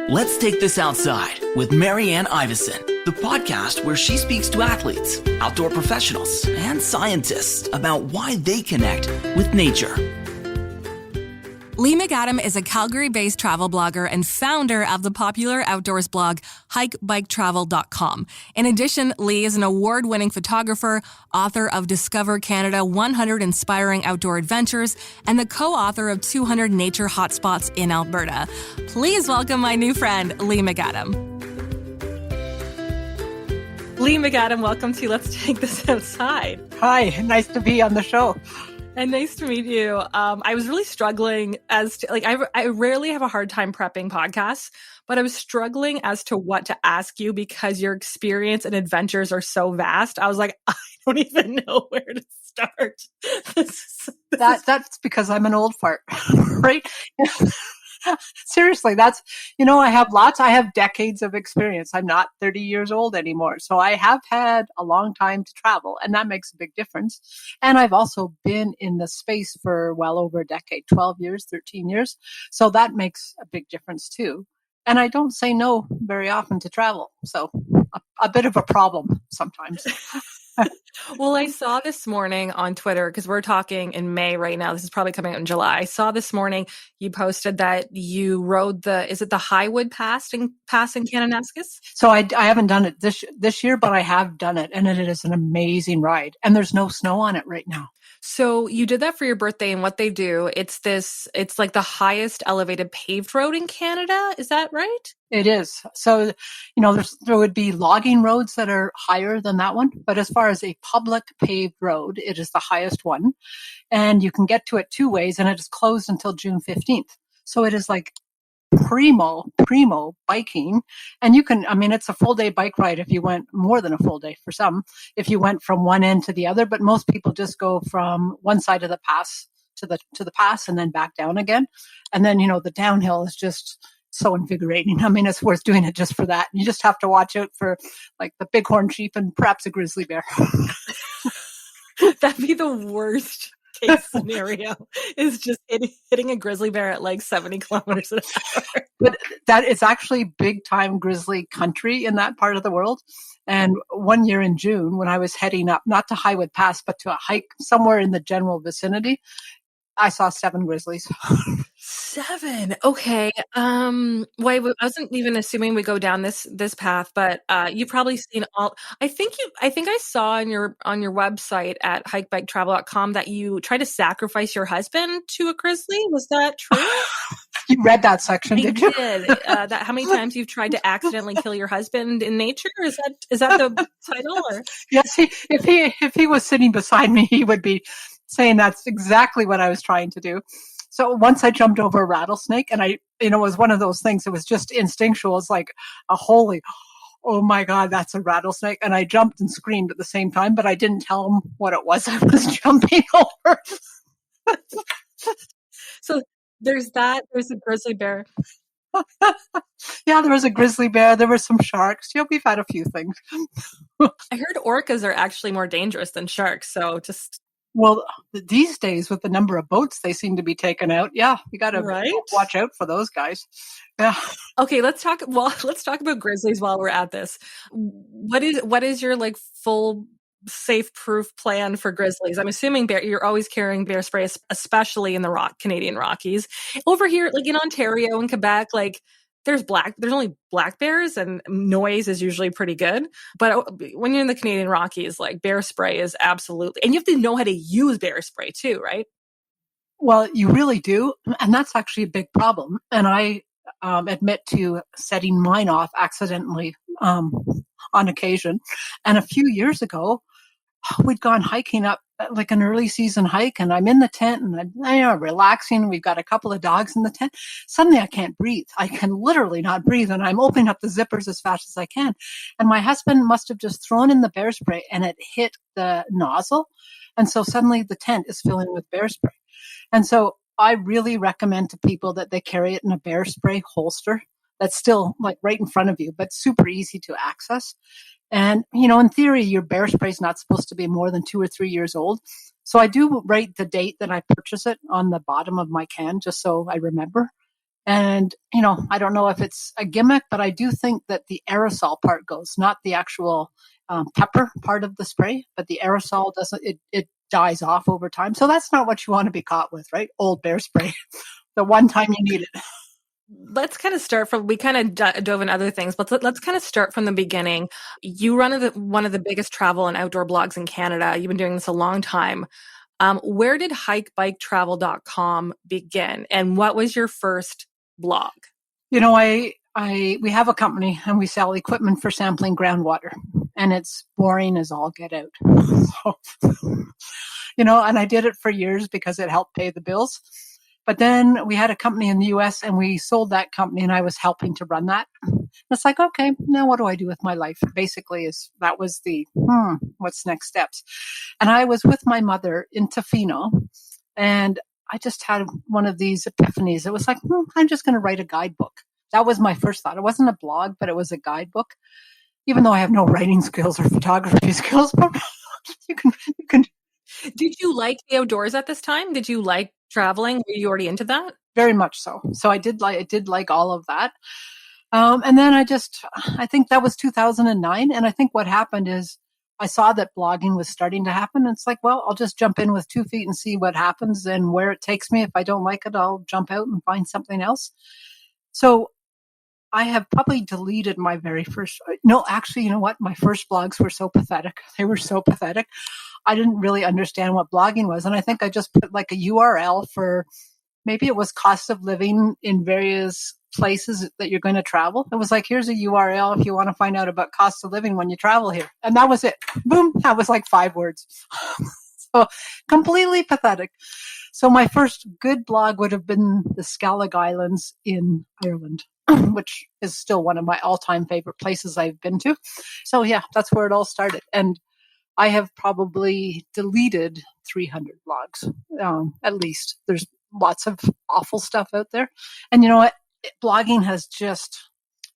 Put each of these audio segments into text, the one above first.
Let's Take This Outside with Marianne Iveson, the podcast where she speaks to athletes, outdoor professionals, and scientists about why they connect with nature. Leigh McAdam is a Calgary-based travel blogger and founder of the popular outdoors blog hikebiketravel.com. In addition, Leigh is an award-winning photographer, author of Discover Canada 100 Inspiring Outdoor Adventures, and the co-author of 200 Nature Hotspots in Alberta. Please welcome my new friend, Leigh McAdam. Leigh McAdam, welcome to Let's Take This Outside. Hi, nice to be on the show. And nice to meet you. I was really struggling as to, I rarely have a hard time prepping podcasts, but I was struggling as to what to ask you because your experience and adventures are so vast. I was like, I don't even know where to start. That's because I'm an old fart, right? Seriously, I have decades of experience. I'm not 30 years old anymore. So I have had a long time to travel, and that makes a big difference. And I've also been in the space for well over a decade, 12 years, 13 years. So that makes a big difference too. And I don't say no very often to travel. So a bit of a problem sometimes. Well, I saw this morning on Twitter, because we're talking in May right now. This is probably coming out in July. I saw this morning you posted that you rode the Highwood Pass in Kananaskis? So I haven't done it this year, but I have done it, and it is an amazing ride. And there's no snow on it right now. So you did that for your birthday, and what they do, it's like the highest elevated paved road in Canada. Is that right? It is. So, there would be logging roads that are higher than that one. But as far as a public paved road, it is the highest one. And you can get to it two ways, and it is closed until June 15th. So it is like primo biking. And it's a full day bike ride if you went, more than a full day for some, if you went from one end to the other. But most people just go from one side of the pass to the pass and then back down again. And then, the downhill is just so invigorating. It's worth doing it just for that. You just have to watch out for like the bighorn sheep and perhaps a grizzly bear. That'd be the worst case scenario, is just hitting a grizzly bear at like 70 kilometers an hour. But that is actually big time grizzly country in that part of the world. And one year in June, when I was heading up, not to Highwood Pass, but to a hike somewhere in the general vicinity, I saw 7 grizzlies. 7. Okay. Well, I wasn't even assuming we go down this path, but you've probably seen all. I think I saw on your website at hikebiketravel.com that you tried to sacrifice your husband to a grizzly. Was that true? You read that section, did you? I did. That how many times you've tried to accidentally kill your husband in nature? Is that the title? Or? Yes. If he was sitting beside me, he would be saying that's exactly what I was trying to do. So once I jumped over a rattlesnake, and it was one of those things, it was just instinctual. It's like oh my God, that's a rattlesnake. And I jumped and screamed at the same time, but I didn't tell him what it was I was jumping over. So there's a grizzly bear. Yeah, there was a grizzly bear. There were some sharks. We've had a few things. I heard orcas are actually more dangerous than sharks. So just... Well, these days with the number of boats they seem to be taking out, yeah, you got to watch out for those guys. Yeah. Okay, let's talk about grizzlies while we're at this. What is your like full safe proof plan for grizzlies? I'm assuming you're always carrying bear spray, especially in the Canadian Rockies. Over here, like in Ontario and Quebec, like there's only black bears, and noise is usually pretty good. But when you're in the Canadian Rockies, like bear spray is absolutely, and you have to know how to use bear spray too, right? Well, you really do. And that's actually a big problem. And I admit to setting mine off accidentally on occasion. And a few years ago, we'd gone hiking up like an early season hike, and I'm in the tent and I'm relaxing. We've got a couple of dogs in the tent. Suddenly I can't breathe. I can literally not breathe. And I'm opening up the zippers as fast as I can. And my husband must have just thrown in the bear spray and it hit the nozzle. And so suddenly the tent is filling with bear spray. And so I really recommend to people that they carry it in a bear spray holster that's still like right in front of you, but super easy to access. And, in theory, your bear spray is not supposed to be more than 2 or 3 years old. So I do write the date that I purchase it on the bottom of my can, just so I remember. And, I don't know if it's a gimmick, but I do think that the aerosol part goes, not the actual pepper part of the spray, but the aerosol doesn't, it dies off over time. So that's not what you want to be caught with, right? Old bear spray, the one time you need it. Let's kind of start from, we kind of dove in other things, but let's kind of start from the beginning. You run one of the biggest travel and outdoor blogs in Canada. You've been doing this a long time. Where did hikebiketravel.com begin? And what was your first blog? We have a company and we sell equipment for sampling groundwater, and it's boring as all get out. So, and I did it for years because it helped pay the bills. But then we had a company in the US and we sold that company, and I was helping to run that. It's like, okay, now what do I do with my life? Basically, that was the, what's next steps? And I was with my mother in Tofino, and I just had one of these epiphanies. It was like, I'm just going to write a guidebook. That was my first thought. It wasn't a blog, but it was a guidebook, even though I have no writing skills or photography skills. But you can. Did you like the outdoors at this time? Did you like traveling? Were you already into that? Very much so. So I did like all of that. And then I think that was 2009. And I think what happened is I saw that blogging was starting to happen. And it's like, well, I'll just jump in with 2 feet and see what happens and where it takes me. If I don't like it, I'll jump out and find something else. So I have probably deleted my very first, no, actually, you know what? My first blogs were so pathetic. They were so pathetic. I didn't really understand what blogging was. And I think I just put like a URL for, maybe it was cost of living in various places that you're going to travel. It was like, here's a URL if you want to find out about cost of living when you travel here. And that was it. Boom. That was like 5 words. So completely pathetic. So my first good blog would have been the Skellig Islands in Ireland, which is still one of my all-time favorite places I've been to. So yeah, that's where it all started. And I have probably deleted 300 blogs, at least. There's lots of awful stuff out there. And you know what? Blogging has just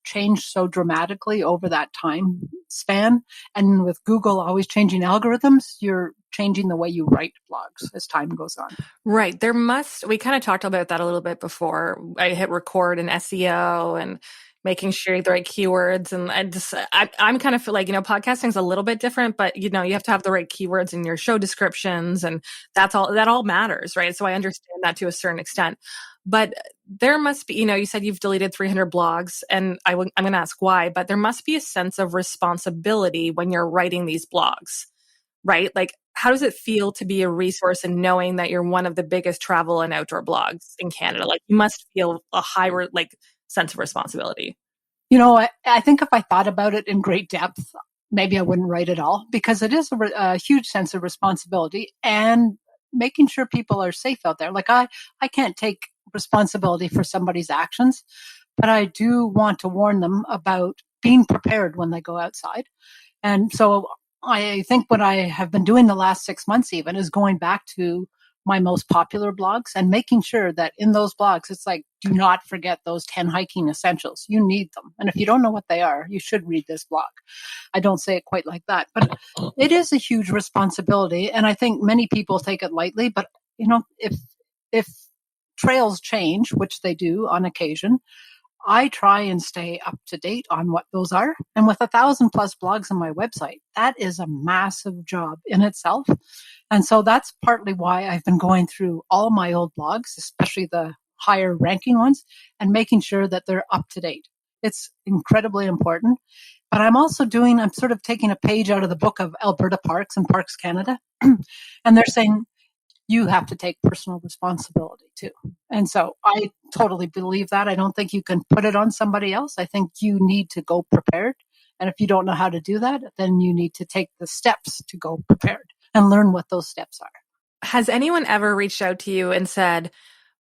changed so dramatically over that time span. And with Google always changing algorithms, you're changing the way you write blogs as time goes on. Right. We kind of talked about that a little bit before I hit record in SEO and making sure you have the right keywords. And I'm kind of feel like, podcasting is a little bit different, but you have to have the right keywords in your show descriptions, and that all matters. Right. So I understand that to a certain extent, but there must be, you said you've deleted 300 blogs, and I'm going to ask why, but there must be a sense of responsibility when you're writing these blogs, right? Like, how does it feel to be a resource and knowing that you're one of the biggest travel and outdoor blogs in Canada? Like, you must feel a higher, sense of responsibility. I think if I thought about it in great depth, maybe I wouldn't write at all, because it is a huge sense of responsibility and making sure people are safe out there. Like I can't take responsibility for somebody's actions, but I do want to warn them about being prepared when they go outside. And so I think what I have been doing the last 6 months even is going back to my most popular blogs and making sure that in those blogs, it's like, do not forget those 10 hiking essentials. You need them. And if you don't know what they are, you should read this blog. I don't say it quite like that, but it is a huge responsibility. And I think many people take it lightly, but if trails change, which they do on occasion, I try and stay up to date on what those are. And with 1,000+ blogs on my website, that is a massive job in itself. And so that's partly why I've been going through all my old blogs, especially the higher ranking ones, and making sure that they're up to date. It's incredibly important. But I'm sort of taking a page out of the book of Alberta Parks and Parks Canada. And they're saying, you have to take personal responsibility too. And so I totally believe that. I don't think you can put it on somebody else. I think you need to go prepared. And if you don't know how to do that, then you need to take the steps to go prepared and learn what those steps are. Has anyone ever reached out to you and said,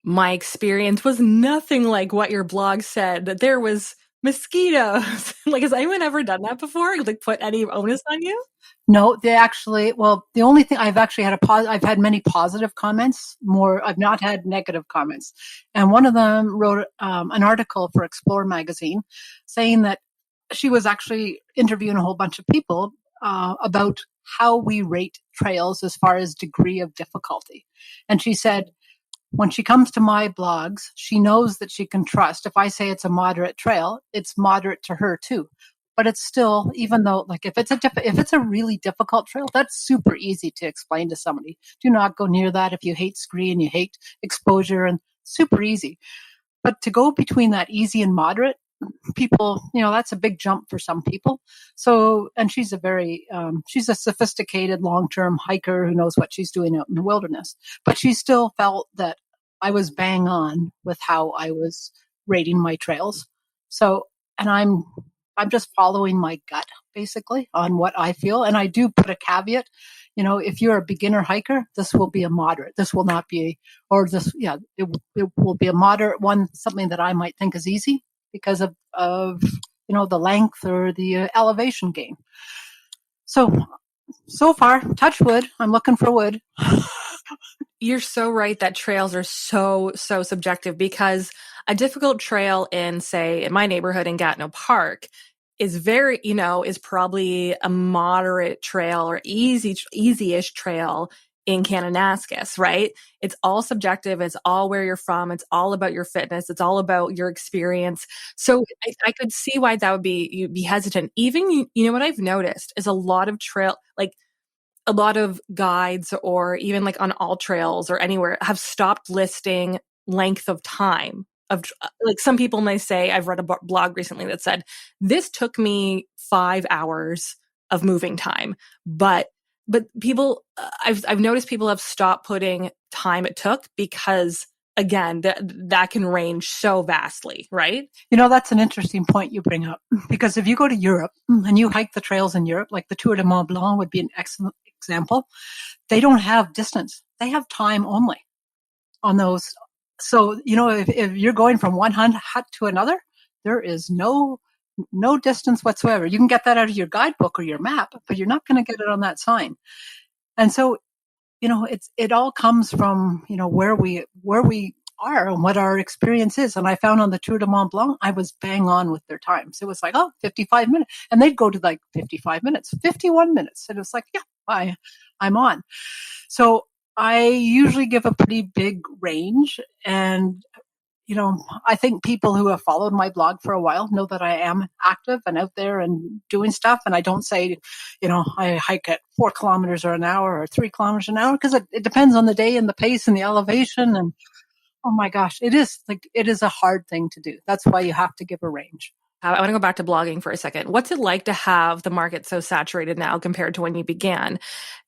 my experience was nothing like what your blog said, that there was mosquitoes? Has anyone ever done that before? Put any onus on you? No, the only thing I've actually had I've had many positive comments. I've not had negative comments. And one of them wrote an article for Explore magazine saying that she was actually interviewing a whole bunch of people about how we rate trails as far as degree of difficulty. And she said, when she comes to my blogs, she knows that she can trust. If I say it's a moderate trail, it's moderate to her too. But it's still, even though, like, if it's a really difficult trail, that's super easy to explain to somebody. Do not go near that if you hate scree and you hate exposure, and super easy. But to go between that easy and moderate, people, that's a big jump for some people. So, and she's she's a sophisticated long-term hiker who knows what she's doing out in the wilderness. But she still felt that I was bang on with how I was rating my trails. So, and I'm just following my gut basically on what I feel. And I do put a caveat, if you're a beginner hiker, this will be a moderate. This will not be, it will be a moderate one, something that I might think is easy because of the length or the elevation gain. So far, touch wood, I'm looking for wood. You're so right that trails are so subjective, because a difficult trail in, say, in my neighborhood in Gatineau Park is is probably a moderate trail or easy-ish trail in Kananaskis, right? It's all subjective. It's all where you're from. It's all about your fitness. It's all about your experience. So I could see why that would be, you'd be hesitant. Even, what I've noticed is a lot of a lot of guides, or even like on all trails or anywhere, have stopped listing length of time. Like, some people may say, I've read a blog recently that said, this took me 5 hours of moving time. But people, I've noticed people have stopped putting time it took, because again, that can range so vastly, right? That's an interesting point you bring up, because if you go to Europe and you hike the trails in Europe, like the Tour de Mont Blanc would be an excellent example, they don't have distance. They have time only on those. So, if you're going from one hut to another, there is no distance whatsoever. You can get that out of your guidebook or your map, but you're not going to get it on that sign. And so, it all comes from, where we are and what our experience is. And I found on the Tour de Mont Blanc, I was bang on with their times. It was like, 55 minutes. And they'd go to like 55 minutes, 51 minutes. And it's like, yeah, I'm on. So I usually give a pretty big range. And, I think people who have followed my blog for a while know that I am active and out there and doing stuff. And I don't say, I hike at 4 kilometers an hour or 3 kilometers an hour, because it depends on the day and the pace and the elevation. And oh my gosh, it is a hard thing to do. That's why you have to give a range. I want to go back to blogging for a second. What's it like to have the market so saturated now compared to when you began?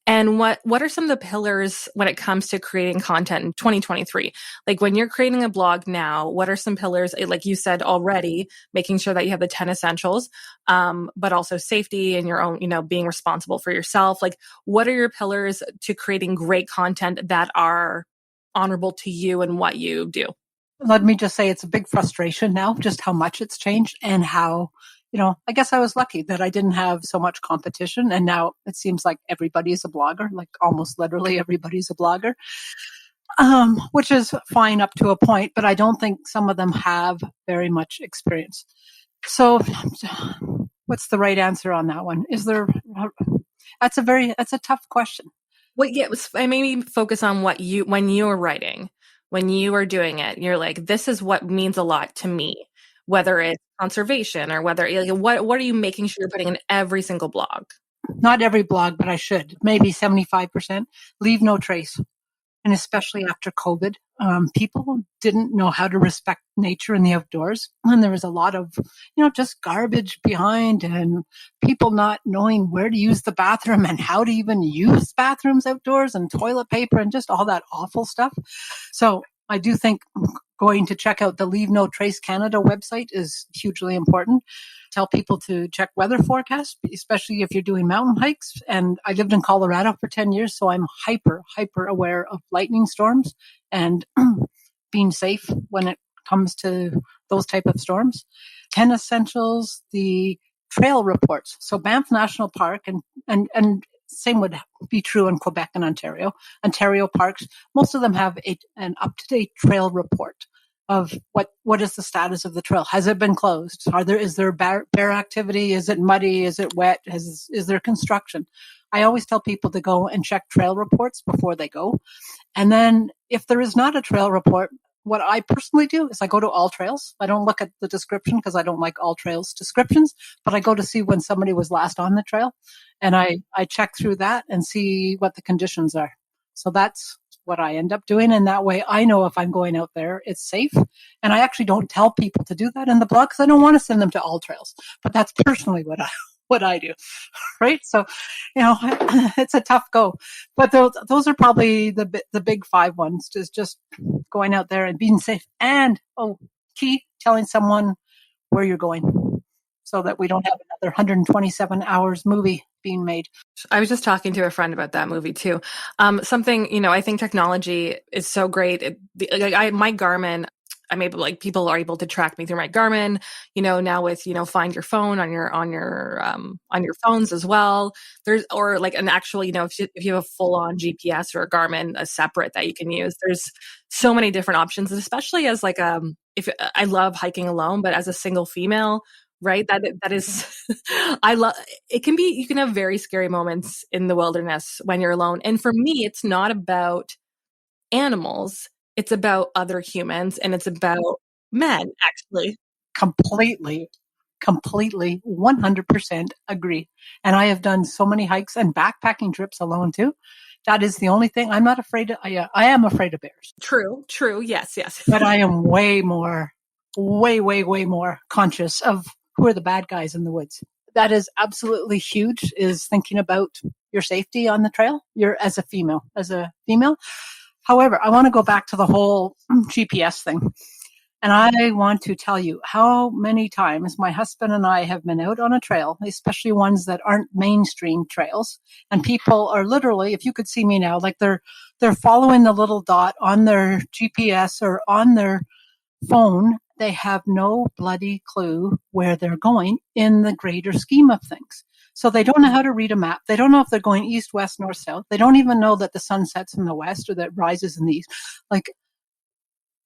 And what are some of the pillars when it comes to creating content in 2023? Like, when you're creating a blog now, what are some pillars? Like you said already, making sure that you have the 10 essentials, but also safety and your own, being responsible for yourself. Like, what are your pillars to creating great content that are honorable to you and what you do? Let me just say, it's a big frustration now, just how much it's changed, and how, I guess I was lucky that I didn't have so much competition. And now it seems like everybody's a blogger, like almost literally everybody's a blogger, which is fine up to a point, but I don't think some of them have very much experience. So what's the right answer on that one? That's a tough question. Well, yeah, I maybe focus on when you're writing, when you are doing it, you're like, this is what means a lot to me, whether it's conservation or whether, what are you making sure you're putting in every single blog? Not every blog, but I should. Maybe 75%. Leave no trace. And especially after COVID, people didn't know how to respect nature in the outdoors. And there was a lot of, just garbage behind, and people not knowing where to use the bathroom and how to even use bathrooms outdoors, and toilet paper and just all that awful stuff. So I do think going to check out the Leave No Trace Canada website is hugely important. Tell people to check weather forecasts, especially if you're doing mountain hikes. And I lived in Colorado for 10 years, so I'm hyper aware of lightning storms and being safe when it comes to those type of storms. 10 essentials, the trail reports. So Banff National Park and same would be true in Quebec and Ontario. Ontario parks, most of them have an up-to-date trail report of what is the status of the trail. Has it been closed? Is there bear activity? Is it muddy? Is it wet? Is there construction? I always tell people to go and check trail reports before they go. And then if there is not a trail report, what I personally do is I go to All Trails. I don't look at the description because I don't like All Trails descriptions, but I go to see when somebody was last on the trail. And I check through that and see what the conditions are. So that's what I end up doing. And that way I know if I'm going out there, it's safe. And I actually don't tell people to do that in the blog because I don't want to send them to All Trails. But that's personally what I do. Right. So, it's a tough go, but those are probably the big 5 ones, just going out there and being safe. And, key, telling someone where you're going so that we don't have another 127 hours movie being made. I was just talking to a friend about that movie too. Something, I think technology is so great. My Garmin, I'm able, people are able to track me through my Garmin, now with, find your phone on your phones as well. Or like an actual, if you have a full on GPS or a Garmin, a separate that you can use, there's so many different options. And especially as if I love hiking alone, but as a single female, right. That is, I love, you can have very scary moments in the wilderness when you're alone. And for me, it's not about animals. It's about other humans, and it's about men, actually. Completely, 100% agree. And I have done so many hikes and backpacking trips alone too. That is the only thing I'm not afraid of. I am afraid of bears. True. Yes. But I am way more conscious of who are the bad guys in the woods. That is absolutely huge, is thinking about your safety on the trail. As a female. However, I want to go back to the whole GPS thing. And I want to tell you how many times my husband and I have been out on a trail, especially ones that aren't mainstream trails. And people are literally, if you could see me now, like they're following the little dot on their GPS or on their phone. They have no bloody clue where they're going in the greater scheme of things. So they don't know how to read a map. They don't know if they're going east, west, north, south. They don't even know that the sun sets in the west or that it rises in the east. Like,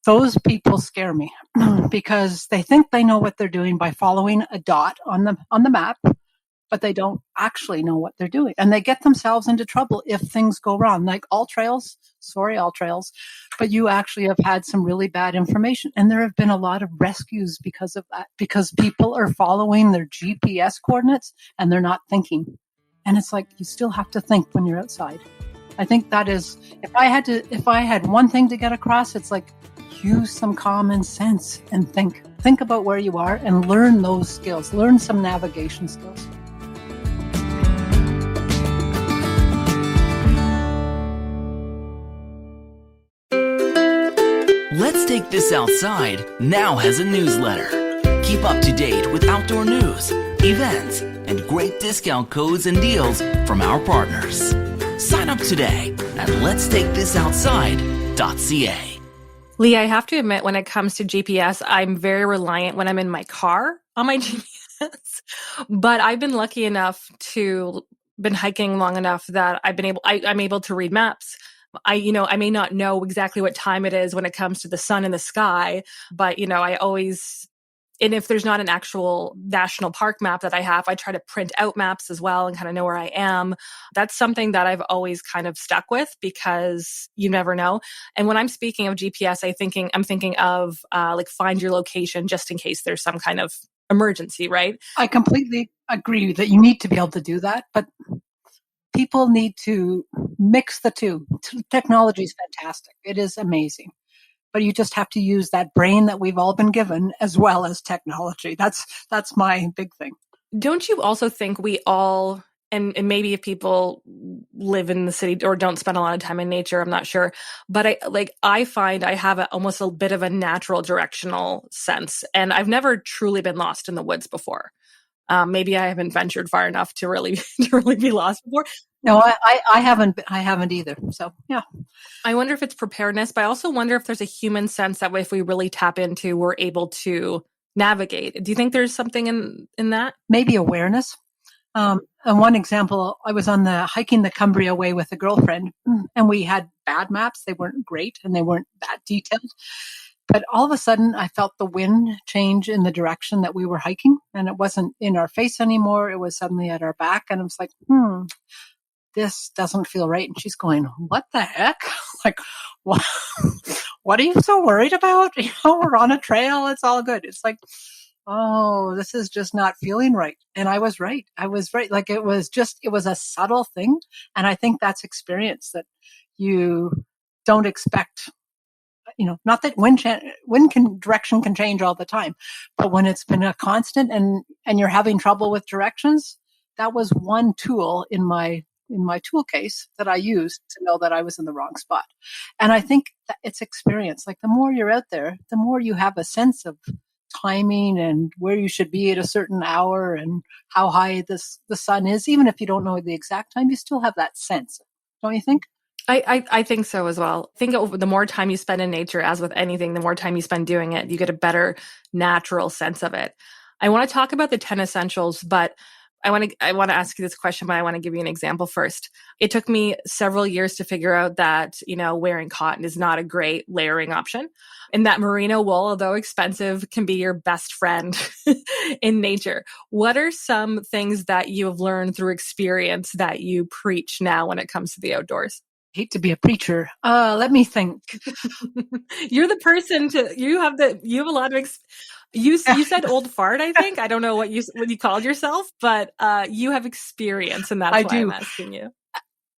those people scare me because they think they know what they're doing by following a dot on the map, but they don't actually know what they're doing. And they get themselves into trouble if things go wrong. Like All Trails, but you actually have had some really bad information. And there have been a lot of rescues because of that, because people are following their GPS coordinates and they're not thinking. And it's like, you still have to think when you're outside. I think that is, if I had one thing to get across, it's like, use some common sense and think about where you are and learn those skills, learn some navigation skills. Let's Take This Outside now has a newsletter. Keep up to date with outdoor news, events, and great discount codes and deals from our partners. Sign up today at letstakethisoutside.ca. Leigh, I have to admit, when it comes to GPS, I'm very reliant when I'm in my car on my GPS. But I've been lucky enough to been hiking long enough that I'm able to read maps. I may not know exactly what time it is when it comes to the sun in the sky, but I always, and if there's not an actual national park map that I have, I try to print out maps as well and kind of know where I am. That's something that I've always kind of stuck with because you never know. And when I'm speaking of GPS, I'm thinking of find your location just in case there's some kind of emergency, right? I completely agree that you need to be able to do that, but people need to mix the two. Technology is fantastic. It is amazing. But you just have to use that brain that we've all been given as well as technology. That's my big thing. Don't you also think we all, and maybe if people live in the city or don't spend a lot of time in nature, I'm not sure, but I find I have almost a bit of a natural directional sense, and I've never truly been lost in the woods before. Maybe I haven't ventured far enough to really be lost before. No, I haven't either. So yeah. I wonder if it's preparedness, but I also wonder if there's a human sense that if we really tap into, we're able to navigate. Do you think there's something in that? Maybe awareness. And one example, I was on hiking the Cumbria Way with a girlfriend, and we had bad maps. They weren't great and they weren't that detailed. But all of a sudden, I felt the wind change in the direction that we were hiking, and it wasn't in our face anymore. It was suddenly at our back, and I was like, this doesn't feel right. And she's going, what the heck? Like, what, what are you so worried about? We're on a trail. It's all good. It's like, oh, this is just not feeling right. And I was right. Like it was a subtle thing. And I think that's experience that you don't expect, not that direction can change all the time, but when it's been a constant and you're having trouble with directions, that was one tool in my tool case that I used to know that I was in the wrong spot. And I think that it's experience. Like the more you're out there, the more you have a sense of timing and where you should be at a certain hour and how high the sun is. Even if you don't know the exact time, you still have that sense. Don't you think? I think so as well. I think the more time you spend in nature, as with anything, the more time you spend doing it, you get a better natural sense of it. I want to talk about the 10 essentials, but I want to ask you this question, but I want to give you an example first. It took me several years to figure out that, wearing cotton is not a great layering option, and that merino wool, although expensive, can be your best friend in nature. What are some things that you have learned through experience that you preach now when it comes to the outdoors? Hate to be a preacher. Let me think. You're the person you have a lot of you said old fart, I think. I don't know what you called yourself, but you have experience, and that's why I'm asking you.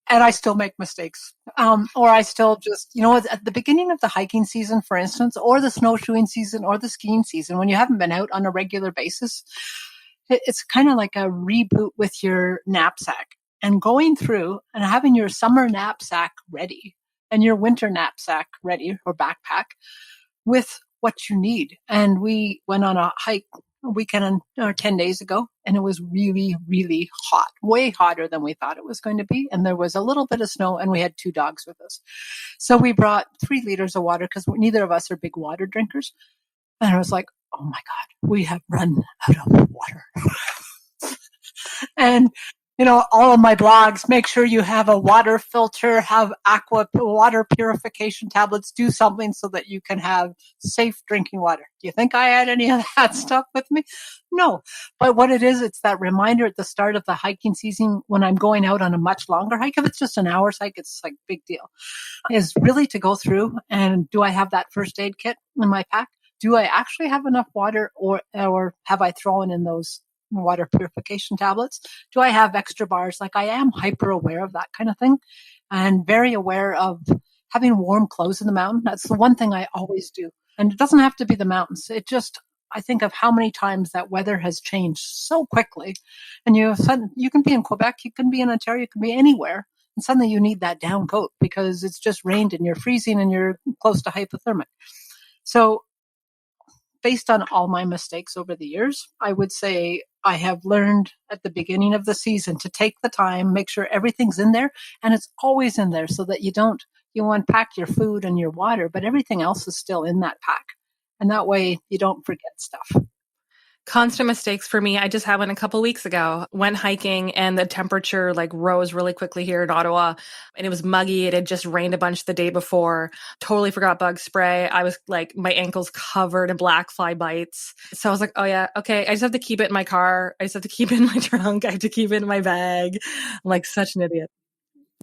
And I still make mistakes. Or I still just, at the beginning of the hiking season, for instance, or the snowshoeing season or the skiing season, when you haven't been out on a regular basis, it's kind of like a reboot with your knapsack. And going through and having your summer knapsack ready and your winter knapsack ready or backpack with what you need. And we went on a hike a weekend or 10 days ago, and it was really, really hot, way hotter than we thought it was going to be. And there was a little bit of snow, and we had 2 dogs with us. So we brought 3 liters of water because neither of us are big water drinkers. And I was like, oh my God, we have run out of water. And all of my blogs, make sure you have a water filter, have water purification tablets, do something so that you can have safe drinking water. Do you think I had any of that stuff with me? No. But what it is, it's that reminder at the start of the hiking season when I'm going out on a much longer hike. If it's just an hour's hike, it's like big deal. Is really to go through and do I have that first aid kit in my pack? Do I actually have enough water or have I thrown in those water purification tablets? Do I have extra bars? Like I am hyper aware of that kind of thing and very aware of having warm clothes in the mountain. That's the one thing I always do. And it doesn't have to be the mountains. I think of how many times that weather has changed so quickly. And you can be in Quebec, you can be in Ontario, you can be anywhere. And suddenly you need that down coat because it's just rained and you're freezing and you're close to hypothermic. So based on all my mistakes over the years, I would say I have learned at the beginning of the season to take the time, make sure everything's in there, and it's always in there so that you unpack your food and your water, but everything else is still in that pack. And that way you don't forget stuff. Constant mistakes for me. I just had one a couple weeks ago. Went hiking and the temperature rose really quickly here in Ottawa, and it was muggy. It had just rained a bunch the day before. Totally forgot bug spray. I was my ankles covered in black fly bites. So I was like, oh yeah, okay. I just have to keep it in my car. I just have to keep it in my trunk. I have to keep it in my bag. I'm like such an idiot.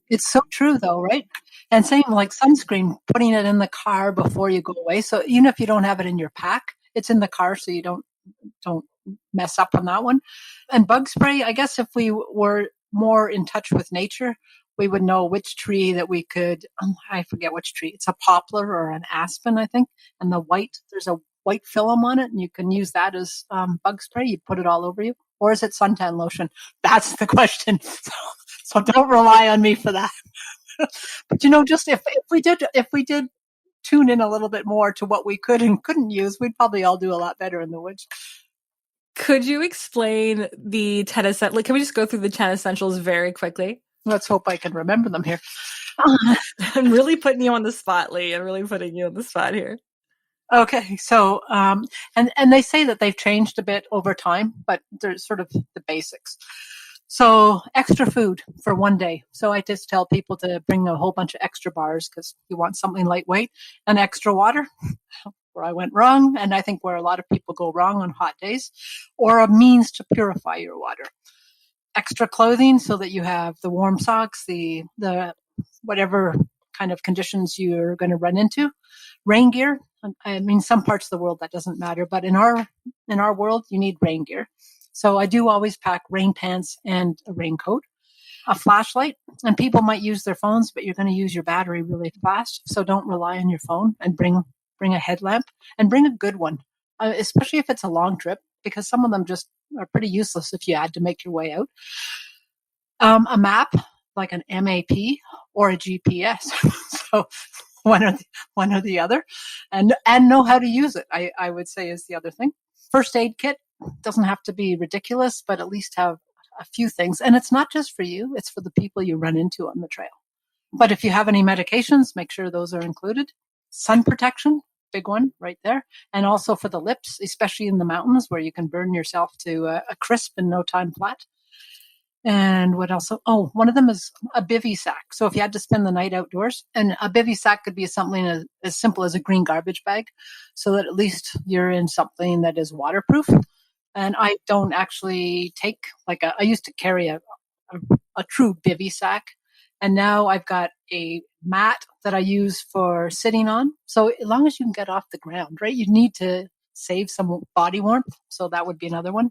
It's so true though, right? And same like sunscreen, putting it in the car before you go away. So even if you don't have it in your pack, it's in the car so you don't mess up on that one. And bug spray, I guess if we were more in touch with nature, we would know which tree that we could, I forget which tree. It's a poplar or an aspen, I think. And there's a white film on it, and you can use that as bug spray. You put it all over you. Or is it suntan lotion? That's the question. So don't rely on me for that. But just if we did tune in a little bit more to what we could and couldn't use, we'd probably all do a lot better in the woods. Could you explain the 10 essentials? Can we just go through the 10 essentials very quickly? Let's hope I can remember them here. I'm really putting you on the spot, Leigh. I'm really putting you on the spot here. Okay, so and they say that they've changed a bit over time, but they're sort of the basics. So extra food for one day. So I just tell people to bring a whole bunch of extra bars because you want something lightweight, and extra water. Where I went wrong, and I think where a lot of people go wrong on hot days, or a means to purify your water. extra clothing so that you have the warm socks, the whatever kind of conditions you're going to run into. Rain gear. I mean, some parts of the world that doesn't matter, but in our world, you need rain gear. So I do always pack rain pants and a raincoat, a flashlight, and people might use their phones, but you're going to use your battery really fast. So don't rely on your phone, and bring a headlamp, and bring a good one, especially if it's a long trip, because some of them just are pretty useless if you had to make your way out. A map, like an MAP or a GPS. So one or the other, and know how to use it, I would say, is the other thing. First aid kit doesn't have to be ridiculous, but at least have a few things. And it's not just for you, it's for the people you run into on the trail. But if you have any medications, make sure those are included. Sun protection, big one right there. And also for the lips, especially in the mountains where you can burn yourself to a crisp in no time flat. And what else? Oh, one of them is a bivy sack. So if you had to spend the night outdoors, and a bivy sack could be something as simple as a green garbage bag, so that at least you're in something that is waterproof. And I don't actually take I used to carry a true bivy sack. And now I've got a mat that I use for sitting on. So as long as you can get off the ground, right? You need to save some body warmth. So that would be another one.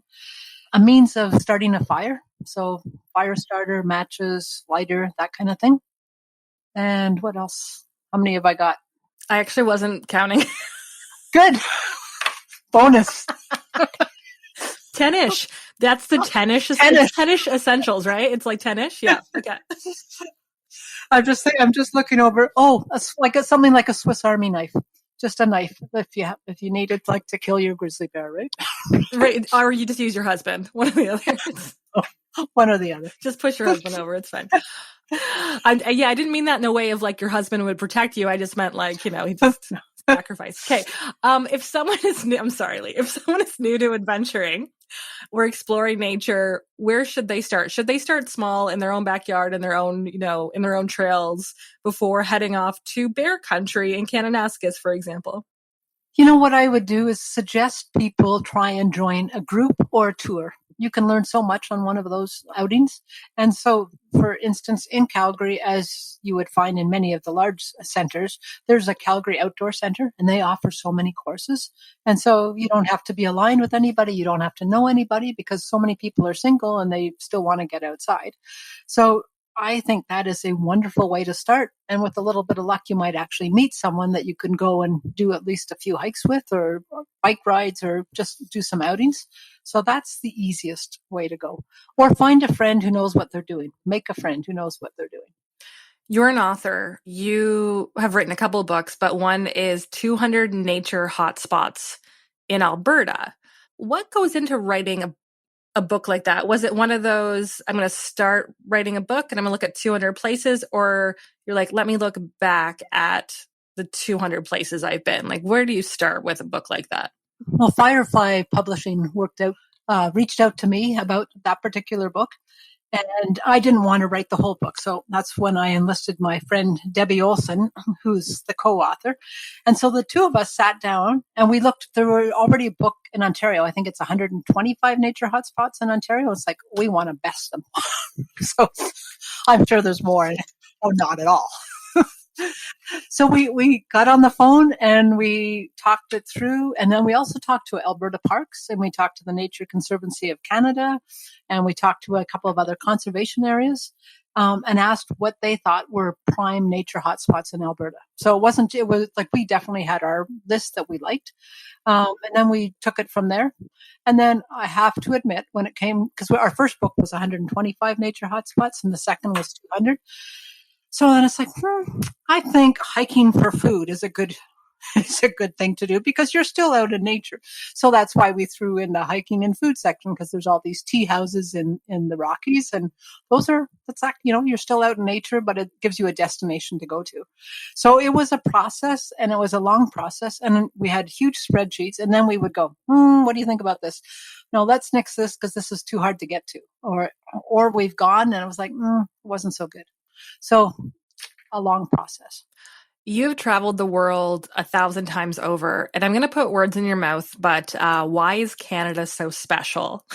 A means of starting a fire. So fire starter, matches, lighter, that kind of thing. And what else? How many have I got? I actually wasn't counting. Good. Bonus. 10-ish. That's the 10-ish. 10-ish essentials, right? It's like 10-ish. Yeah. Okay. I'm just looking over. Oh, something like a Swiss Army knife. Just a knife if you need it, like to kill your grizzly bear, right? Right. Or you just use your husband. One or the other. One or the other. Just push your husband over. It's fine. I didn't mean that in a way of like your husband would protect you. I just meant like, he just sacrifice. Okay. If someone is new, I'm sorry, Leigh. If someone is new to adventuring or exploring nature, where should they start? Should they start small in their own backyard, in their own, in their own trails before heading off to bear country in Kananaskis, for example? What I would do is suggest people try and join a group or a tour. You can learn so much on one of those outings. And so, for instance, in Calgary, as you would find in many of the large centers, there's a Calgary Outdoor Center, and they offer so many courses. And so you don't have to be aligned with anybody. You don't have to know anybody, because so many people are single and they still want to get outside. So I think that is a wonderful way to start. And with a little bit of luck, you might actually meet someone that you can go and do at least a few hikes with, or bike rides, or just do some outings. So that's the easiest way to go. Or find a friend who knows what they're doing. Make a friend who knows what they're doing. You're an author. You have written a couple of books, but one is 200 Nature Hotspots in Alberta. What goes into writing a book like that? Was it one of those, I'm going to start writing a book and I'm going to look at 200 places, or you're like, let me look back at the 200 places I've been? Like, where do you start with a book like that? Well, Firefly Publishing reached out to me about that particular book, and I didn't want to write the whole book. So that's when I enlisted my friend Debbie Olson, who's the co-author. And so the two of us sat down and we looked. There were already a book in Ontario. I think it's 125 nature hotspots in Ontario. It's like, we want to best them. So I'm sure there's more. Oh, not at all. So we got on the phone and we talked it through. And then we also talked to Alberta Parks, and we talked to the Nature Conservancy of Canada, and we talked to a couple of other conservation areas, and asked what they thought were prime nature hotspots in Alberta. So it was like, we definitely had our list that we liked. And then we took it from there. And then I have to admit, when it came, because our first book was 125 nature hotspots and the second was 200. So then it's like, I think hiking for food is a good thing to do, because you're still out in nature. So that's why we threw in the hiking and food section, because there's all these tea houses in the Rockies, and you're still out in nature, but it gives you a destination to go to. So it was a process, and it was a long process, and we had huge spreadsheets, and then we would go, what do you think about this? No, let's nix this because this is too hard to get to, or we've gone and it was like, it wasn't so good. So a long process. You've traveled the world 1,000 times over, and I'm going to put words in your mouth, but why is Canada so special?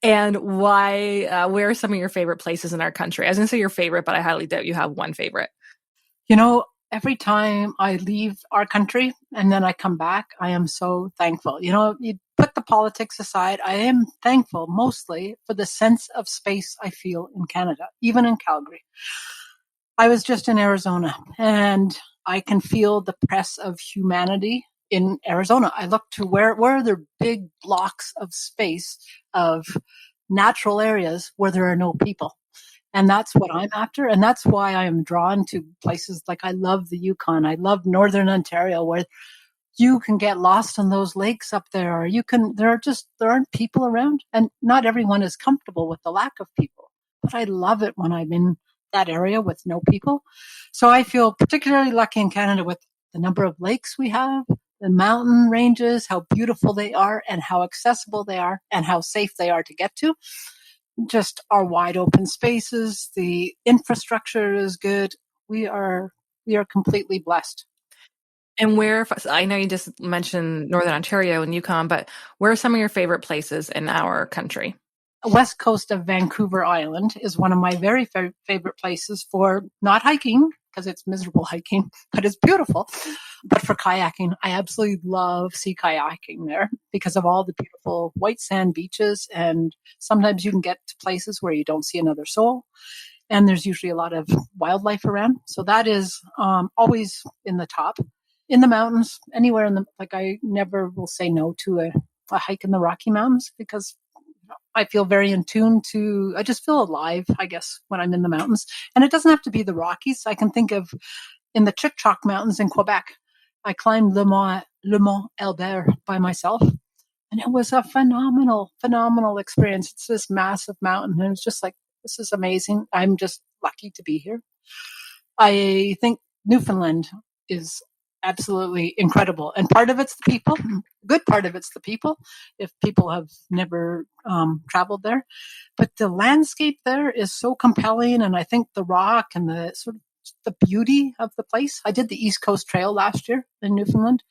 And where are some of your favorite places in our country? I was going to say your favorite, but I highly doubt you have one favorite. You know, every time I leave our country and then I come back, I am so thankful. You know, you put the politics aside, I am thankful mostly for the sense of space I feel in Canada, even in Calgary. I was just in Arizona and I can feel the press of humanity in Arizona. I look to where are there big blocks of space of natural areas where there are no people. And that's what I'm after. And that's why I am drawn to places like I love the Yukon. I love Northern Ontario where you can get lost on those lakes up there. Or there aren't people around and not everyone is comfortable with the lack of people. But I love it when I'm in that area with no people. So I feel particularly lucky in Canada with the number of lakes we have, the mountain ranges, how beautiful they are and how accessible they are and how safe they are to get to. Just our wide open spaces, the infrastructure is good. We are completely blessed. And I know you just mentioned Northern Ontario and Yukon, but where are some of your favorite places in our country? West coast of Vancouver Island is one of my very favorite places for not hiking, because it's miserable hiking, but it's beautiful. But for kayaking, I absolutely love sea kayaking there because of all the beautiful white sand beaches. And sometimes you can get to places where you don't see another soul. And there's usually a lot of wildlife around. So that is always in the top. In the mountains, anywhere I never will say no to a hike in the Rocky Mountains because I feel very in tune I just feel alive, I guess, when I'm in the mountains. And it doesn't have to be the Rockies. I can think of in the Chic-Choc Mountains in Quebec. I climbed Le Mont Albert by myself. And it was a phenomenal, phenomenal experience. It's this massive mountain. And it's just like, this is amazing. I'm just lucky to be here. I think Newfoundland is absolutely incredible. And part of it's the people. Good part of it's the people, if people have never traveled there. But the landscape there is so compelling. And I think the rock and the sort of the beauty of the place. I did the East Coast Trail last year in Newfoundland,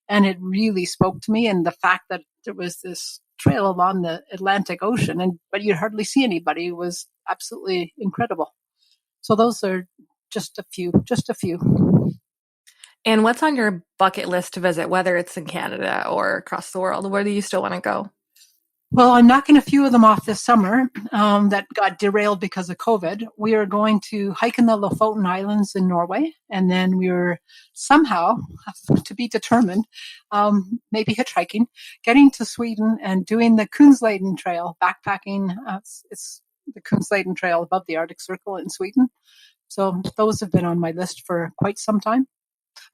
and it really spoke to me. And the fact that there was this trail along the Atlantic Ocean, but you'd hardly see anybody, was absolutely incredible. So those are just a few. And what's on your bucket list to visit, whether it's in Canada or across the world? Where do you still want to go? Well, I'm knocking a few of them off this summer that got derailed because of COVID. We are going to hike in the Lofoten Islands in Norway, and then we're somehow, to be determined, maybe hitchhiking, getting to Sweden and doing the Kungsleden Trail, backpacking. It's the Kungsleden Trail above the Arctic Circle in Sweden. So those have been on my list for quite some time.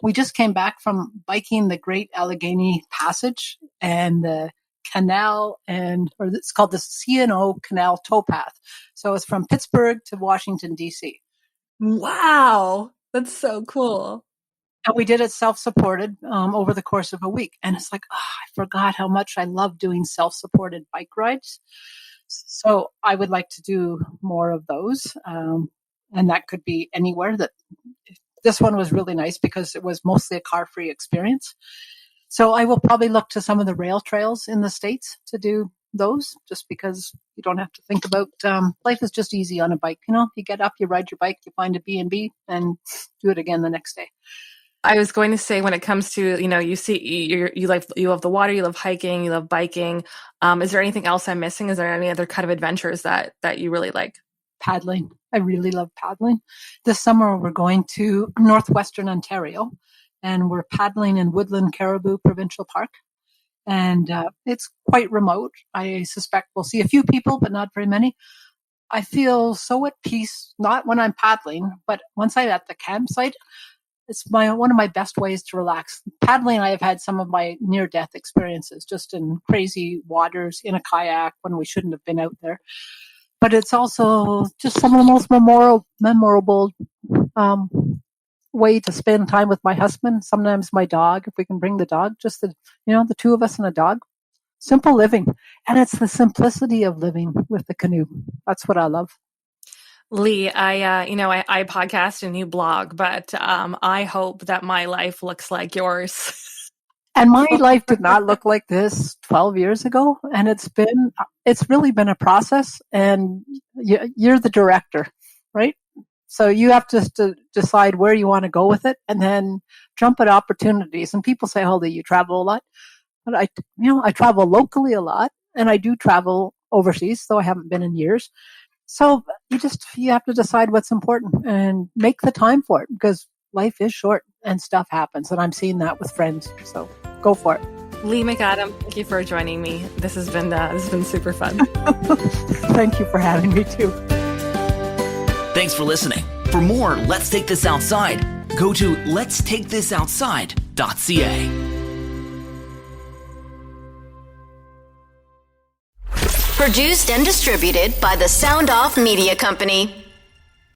We just came back from biking the Great Allegheny Passage and the canal, or it's called the C&O Canal Towpath. So it's from Pittsburgh to Washington, D.C. Wow, that's so cool. And we did it self-supported over the course of a week. And it's like, I forgot how much I love doing self-supported bike rides. So I would like to do more of those. And that could be anywhere. This one was really nice because it was mostly a car-free experience. So I will probably look to some of the rail trails in the States to do those, just because you don't have to think about, life is just easy on a bike. You know, you get up, you ride your bike, you find a B&B and do it again the next day. I was going to say, when it comes to, you love the water, you love hiking, you love biking. Is there anything else I'm missing? Is there any other kind of adventures that you really like? Paddling. I really love paddling. This summer we're going to northwestern Ontario, and we're paddling in Woodland Caribou Provincial Park. And it's quite remote. I suspect we'll see a few people, but not very many. I feel so at peace, not when I'm paddling, but once I'm at the campsite. It's one of my best ways to relax. Paddling, I have had some of my near-death experiences, just in crazy waters, in a kayak when we shouldn't have been out there. But it's also just some of the most memorable way to spend time with my husband. Sometimes my dog, if we can bring the dog, just the two of us and a dog. Simple living. And it's the simplicity of living with the canoe. That's what I love. Leigh, I podcast and you blog, but I hope that my life looks like yours. And my life did not look like this 12 years ago. And it's really been a process, and you're the director, right? So you have to decide where you want to go with it, and then jump at opportunities. And people say, "Oh, you travel a lot," but I travel locally a lot, and I do travel overseas, though I haven't been in years. So you have to decide what's important and make the time for it, because life is short and stuff happens, and I'm seeing that with friends. So go for it. Leigh McAdam, thank you for joining me. This has been super fun. Thank you for having me too. Thanks for listening. For more Let's Take This Outside, go to letstakethisoutside.ca. Produced and distributed by the Sound Off Media Company.